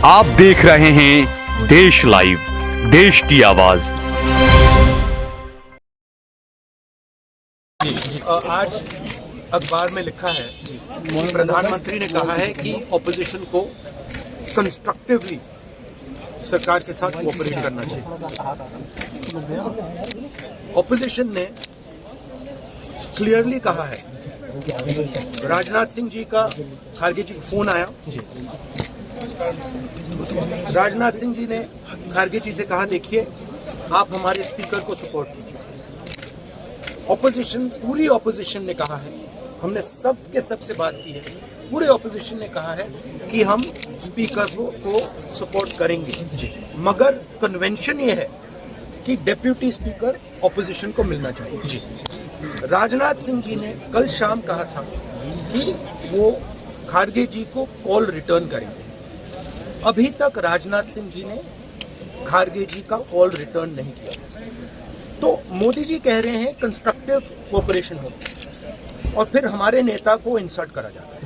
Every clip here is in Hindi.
आप देख रहे हैं देश लाइव, देश की आवाज। आज अखबार में लिखा है कि प्रधानमंत्री ने कहा है कि ऑपोजिशन को कंस्ट्रक्टिवली सरकार के साथ कोऑपरेट करना चाहिए। ऑपोजिशन ने क्लियरली कहा है, राजनाथ सिंह जी का खारगे जी को फोन आया, राजनाथ सिंह जी ने खारगे जी से कहा, देखिए आप हमारे स्पीकर को सपोर्ट कीजिए। ऑपोजिशन, पूरी ऑपोजिशन ने कहा है, हमने सब के सब से बात की है, पूरे ऑपोजिशन ने कहा है कि हम स्पीकर को सपोर्ट करेंगे, मगर कन्वेंशन ये है कि डेप्यूटी स्पीकर ऑपोजिशन को मिलना चाहिए। राजनाथ सिंह जी ने कल शाम कहा था कि वो खारगे जी को कॉल रिटर्न करेंगे। अभी तक राजनाथ सिंह जी ने खारगे जी का कॉल रिटर्न नहीं किया। तो मोदी जी कह रहे हैं कंस्ट्रक्टिव कोऑपरेशन हो, और फिर हमारे नेता को इंसल्ट करा जाता है।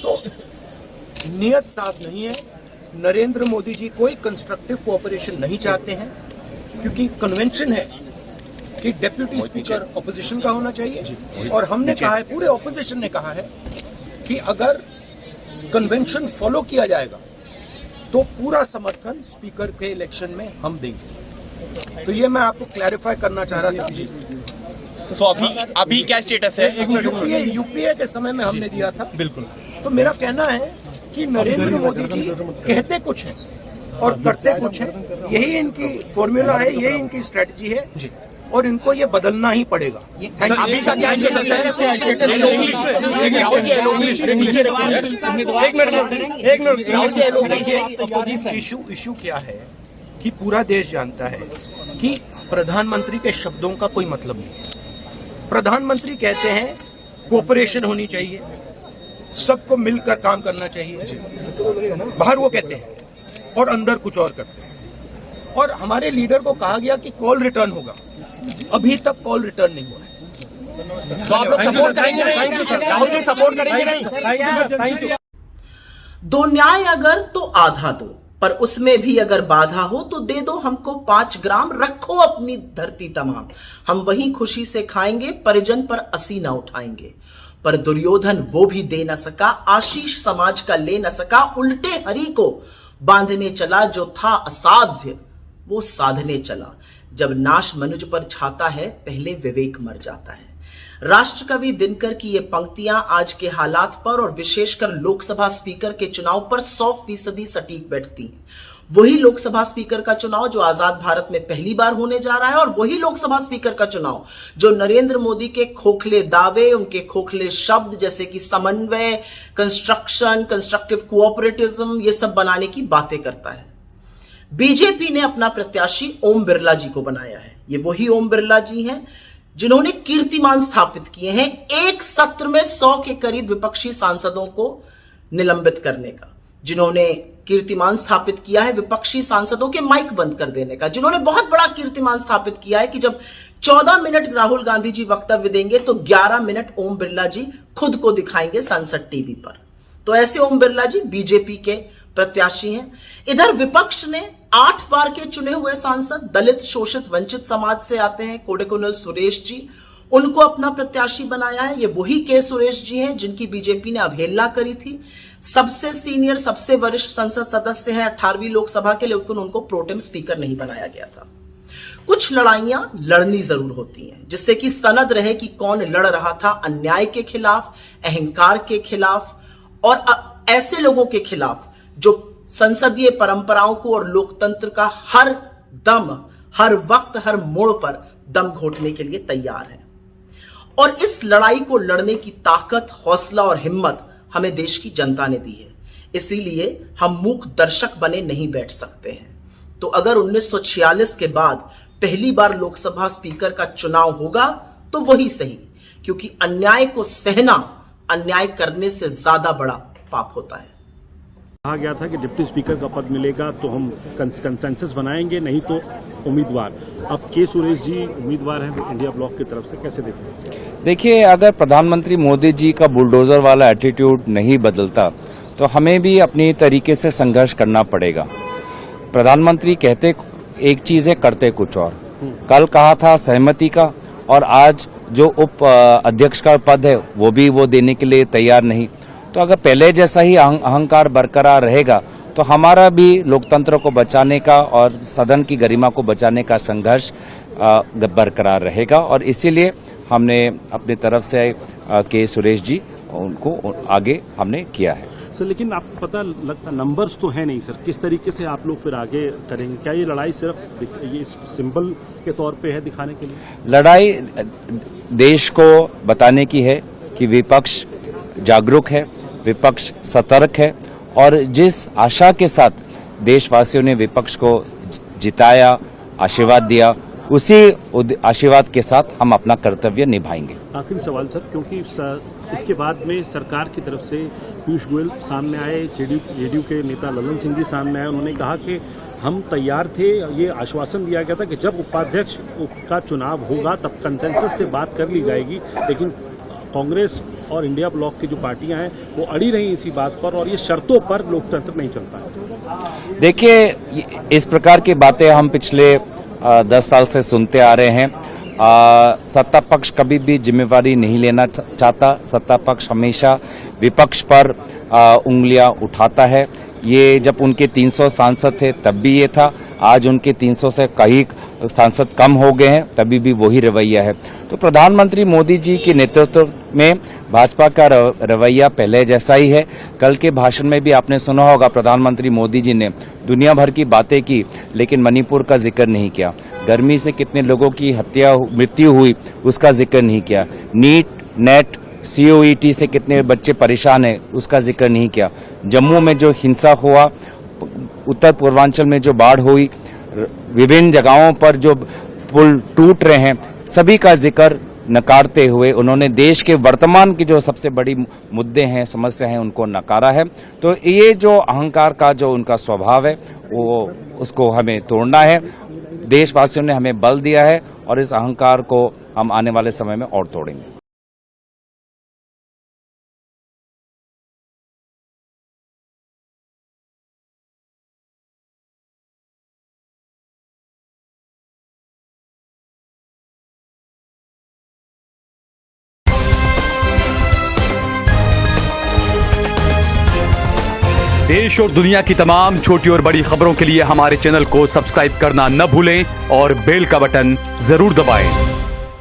तो नियत साफ नहीं है। नरेंद्र मोदी जी कोई कंस्ट्रक्टिव कोऑपरेशन नहीं चाहते हैं, क्योंकि कन्वेंशन है कि डेप्यूटी स्पीकर ऑपोजिशन का होना चाहिए। और हमने कहा है, पूरे ऑपोजिशन ने कहा है कि अगर कन्वेंशन फॉलो किया जाएगा तो पूरा समर्थन स्पीकर के इलेक्शन में हम देंगे। तो ये मैं आपको क्लैरिफाई करना चाह रहा था। तो अभी क्या स्टेटस है? यूपीए के समय में हमने दिया था। बिल्कुल। तो मेरा कहना है कि नरेंद्र मोदी जी कहते कुछ है और करते कुछ है, यही इनकी फॉर्मूला है, यही इनकी स्ट्रेटजी है, और इनको ये बदलना ही पड़ेगा। अभी का क्या स्टेटस है? इशू क्या है कि पूरा देश जानता है कि प्रधानमंत्री के शब्दों का कोई मतलब नहीं। प्रधानमंत्री कहते हैं कोऑपरेशन होनी चाहिए, सबको मिलकर काम करना चाहिए, बाहर वो कहते हैं और अंदर कुछ और करते हैं। और हमारे लीडर को कहा गया कि कॉल रिटर्न होगा, अभी तक कॉल रिटर्न नहीं हुआ है। तो आप लोग सपोर्ट करेंगे नहीं? राहुल जी सपोर्ट करेंगे नहीं? दो न्याय अगर तो आधा दो, पर उसमें भी अगर बाधा हो तो दे दो हमको 5 ग्राम, रखो अपनी धरती तमाम, हम वहीं खुशी से खाएंगे, परिजन पर असी न उठाएंगे। पर दुर्योधन वो भी दे न सका, आशीष समाज का ले न सका, उल्टे हरि को बांधने चला, जो था असाध्य वो साधने चला। जब नाश मनुज पर छाता है, पहले विवेक मर जाता है। राष्ट्रकवि दिनकर की ये पंक्तियां आज के हालात पर और विशेषकर लोकसभा स्पीकर के चुनाव पर 100% सटीक बैठती हैं। वही लोकसभा स्पीकर का चुनाव जो आजाद भारत में पहली बार होने जा रहा है, और वही लोकसभा स्पीकर का चुनाव जो नरेंद्र मोदी के खोखले दावे, उनके खोखले शब्द जैसे कि समन्वय, कंस्ट्रक्शन, कंस्ट्रक्टिव कोऑपरेटिज्म, ये सब बनाने की बातें करता है। बीजेपी ने अपना प्रत्याशी ओम बिरला जी को बनाया है। ये वही ओम बिरला जी हैं जिन्होंने कीर्तिमान स्थापित किए हैं एक सत्र में 100 के करीब विपक्षी सांसदों को निलंबित करने का, जिन्होंने कीर्तिमान स्थापित किया है विपक्षी सांसदों के माइक बंद कर देने का, जिन्होंने बहुत बड़ा कीर्तिमान स्थापित किया है कि जब 14 मिनट राहुल गांधी जी वक्तव्य देंगे तो 11 मिनट ओम बिरला जी खुद को दिखाएंगे संसद टीवी पर। तो ऐसे ओम बिरला जी बीजेपी के प्रत्याशी हैं। इधर विपक्ष ने 8 बार के चुने हुए सांसद दलित, शोषित, वंचित समाज से आते हैं, कोडेकुनिल सुरेश जी, उनको अपना प्रत्याशी बनाया है। ये वही के सुरेश जी हैं जिनकी बीजेपी ने अवहेलना करी थी। सबसे सीनियर, सबसे वरिष्ठ संसद सदस्य हैं 18वीं लोकसभा के, लेकिन उनको प्रोटेम स्पीकर नहीं बनाया गया था। कुछ लड़ाइयां लड़नी जरूर होती हैं, जिससे कि सनद रहे कि कौन लड़ रहा था अन्याय के खिलाफ, अहंकार के खिलाफ, और ऐसे लोगों के खिलाफ जो संसदीय परंपराओं को और लोकतंत्र का हर दम, हर वक्त, हर मोड़ पर दम घोटने के लिए तैयार है। और इस लड़ाई को लड़ने की ताकत, हौसला और हिम्मत हमें देश की जनता ने दी है। इसीलिए हम मूक दर्शक बने नहीं बैठ सकते हैं। तो अगर 1946 के बाद पहली बार लोकसभा स्पीकर का चुनाव होगा तो वही सही, क्योंकि अन्याय को सहना अन्याय करने से ज्यादा बड़ा पाप होता है। कहा गया था कि डिप्टी स्पीकर का पद मिलेगा तो हम कंसेंसस बनाएंगे, नहीं तो उम्मीदवार। अब के सुरेश जी उम्मीदवार हैं इंडिया ब्लॉक की तरफ से, कैसे देखते हैं? देखिए, अगर प्रधानमंत्री मोदी जी का बुलडोजर वाला एटीट्यूड नहीं बदलता तो हमें भी अपनी तरीके से संघर्ष करना पड़ेगा। प्रधानमंत्री कहते एक चीज है, करते कुछ और। कल कहा था सहमति का, और आज जो उप अध्यक्ष का पद है वो भी वो देने के लिए तैयार नहीं। तो अगर पहले जैसा ही अहंकार बरकरार रहेगा तो हमारा भी लोकतंत्र को बचाने का और सदन की गरिमा को बचाने का संघर्ष बरकरार रहेगा। और इसीलिए हमने अपनी तरफ से के सुरेश जी उनको आगे हमने किया है। सर लेकिन आप पता लगता नंबर्स तो है नहीं सर, किस तरीके से आप लोग फिर आगे करेंगे? क्या ये लड़ाई सिर्फ ये सिंबल के तौर पे है दिखाने के लिए? लड़ाई देश को बताने की है कि विपक्ष जागरूक है, विपक्ष सतर्क है, और जिस आशा के साथ देशवासियों ने विपक्ष को जिताया, आशीर्वाद दिया, उसी आशीर्वाद के साथ हम अपना कर्तव्य निभाएंगे। आखिरी सवाल सर, क्योंकि इसके बाद में सरकार की तरफ से पीयूष गोयल सामने आए, जेडीयू के नेता ललन सिंह जी सामने आए, उन्होंने कहा कि हम तैयार थे, ये आश्वासन दिया गया था कि जब उपाध्यक्ष का चुनाव होगा तब कंसेंसस से बात कर ली जाएगी, लेकिन कांग्रेस और इंडिया ब्लॉक की जो पार्टियां हैं वो अड़ी रही इसी बात पर, और ये शर्तों पर लोकतंत्र नहीं चलता है। देखिए, इस प्रकार की बातें हम पिछले 10 साल से सुनते आ रहे हैं। सत्ता पक्ष कभी भी जिम्मेवारी नहीं लेना चाहता। सत्ता पक्ष हमेशा विपक्ष पर उंगलियां उठाता है। ये जब उनके 300 सांसद थे तब भी ये था, आज उनके 300 से कई सांसद कम हो गए हैं, तभी भी वही रवैया है। तो प्रधानमंत्री मोदी जी के नेतृत्व में भाजपा का रवैया पहले जैसा ही है। कल के भाषण में भी आपने सुना होगा, प्रधानमंत्री मोदी जी ने दुनिया भर की बातें की, लेकिन मणिपुर का जिक्र नहीं किया। गर्मी से कितने लोगों की मृत्यु हुई उसका जिक्र नहीं किया। नीट, नेट, COET से कितने बच्चे परेशान हैं उसका जिक्र नहीं किया। जम्मू में जो हिंसा हुआ, उत्तर पूर्वांचल में जो बाढ़ हुई, विभिन्न जगहों पर जो पुल टूट रहे हैं, सभी का जिक्र नकारते हुए उन्होंने देश के वर्तमान की जो सबसे बड़ी मुद्दे हैं, समस्या हैं, उनको नकारा है। तो ये जो अहंकार का जो उनका स्वभाव है वो उसको हमें तोड़ना है। देशवासियों ने हमें बल दिया है और इस अहंकार को हम आने वाले समय में और तोड़ेंगे। देश और दुनिया की तमाम छोटी और बड़ी खबरों के लिए हमारे चैनल को सब्सक्राइब करना न भूलें और बेल का बटन जरूर दबाएं।